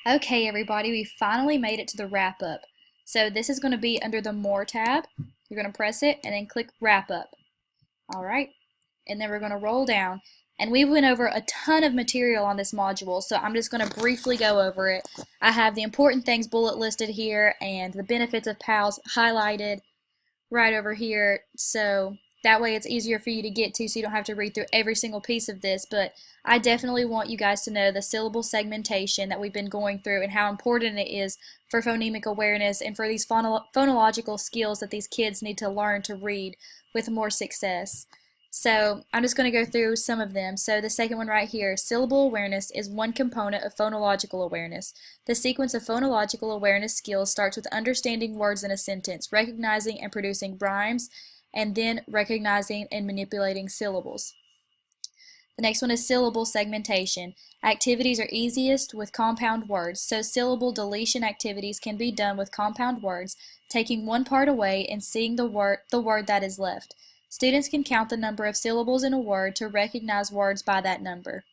Okay, everybody, we finally made it to the wrap up. So this is going to be under the More tab. You're going to press it and then click Wrap Up. All right, and then we're going to roll down. And we went over a ton of material on this module, so I'm just going to briefly go over it. I have the important things bullet listed here and the benefits of PALS highlighted right over here, so that way it's easier for you to get to so you don't have to read through every single piece of this. But I definitely want you guys to know the syllable segmentation that we've been going through and how important it is for phonemic awareness and for these phonological skills that these kids need to learn to read with more success. So I'm just going to go through some of them. So the second one right here, syllable awareness is one component of phonological awareness. The sequence of phonological awareness skills starts with understanding words in a sentence, recognizing and producing rhymes, and then recognizing and manipulating syllables. The next one is syllable segmentation. Activities are easiest with compound words, so syllable deletion activities can be done with compound words, taking one part away and seeing the word that is left. Students can count the number of syllables in a word to recognize words by that number.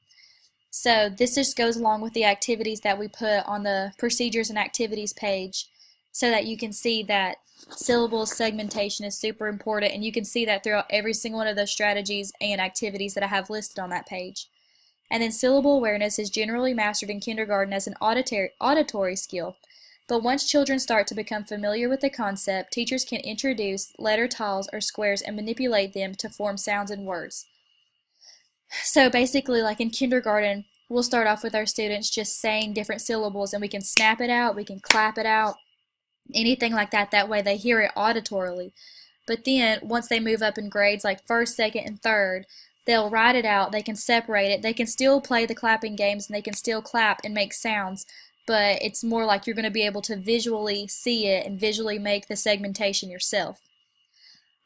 So this just goes along with the activities that we put on the procedures and activities page so that you can see that syllable segmentation is super important, and you can see that throughout every single one of those strategies and activities that I have listed on that page. And then syllable awareness is generally mastered in kindergarten as an auditory skill. But once children start to become familiar with the concept, teachers can introduce letter tiles or squares and manipulate them to form sounds and words. So basically, like in kindergarten, we'll start off with our students just saying different syllables, and we can snap it out, we can clap it out, anything like that. That way they hear it auditorily. But then once they move up in grades like first, second, and third, they'll write it out, they can separate it, they can still play the clapping games, and they can still clap and make sounds, but it's more like you're going to be able to visually see it and visually make the segmentation yourself.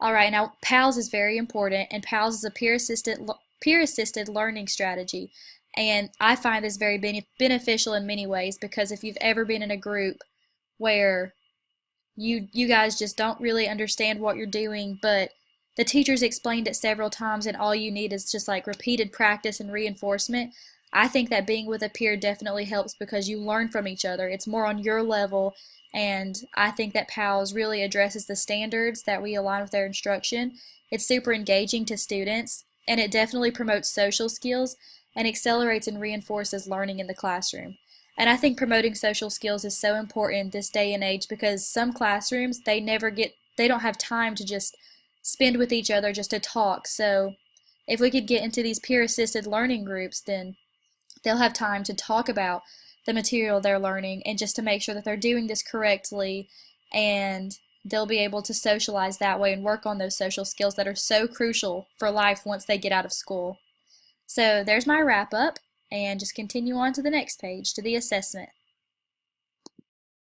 Alright, now PALS is very important, and PALS is a peer-assisted learning strategy, and I find this very beneficial in many ways, because if you've ever been in a group where you guys just don't really understand what you're doing, but the teachers explained it several times and all you need is just like repeated practice and reinforcement, I think that being with a peer definitely helps because you learn from each other. It's more on your level, and I think that PALS really addresses the standards that we align with their instruction. It's super engaging to students, and it definitely promotes social skills and accelerates and reinforces learning in the classroom. And I think promoting social skills is so important this day and age, because some classrooms, they don't have time to just spend with each other just to talk. So if we could get into these peer-assisted learning groups, then they'll have time to talk about the material they're learning and just to make sure that they're doing this correctly, and they'll be able to socialize that way and work on those social skills that are so crucial for life once they get out of school. So there's my wrap up, and just continue on to the next page, to the assessment.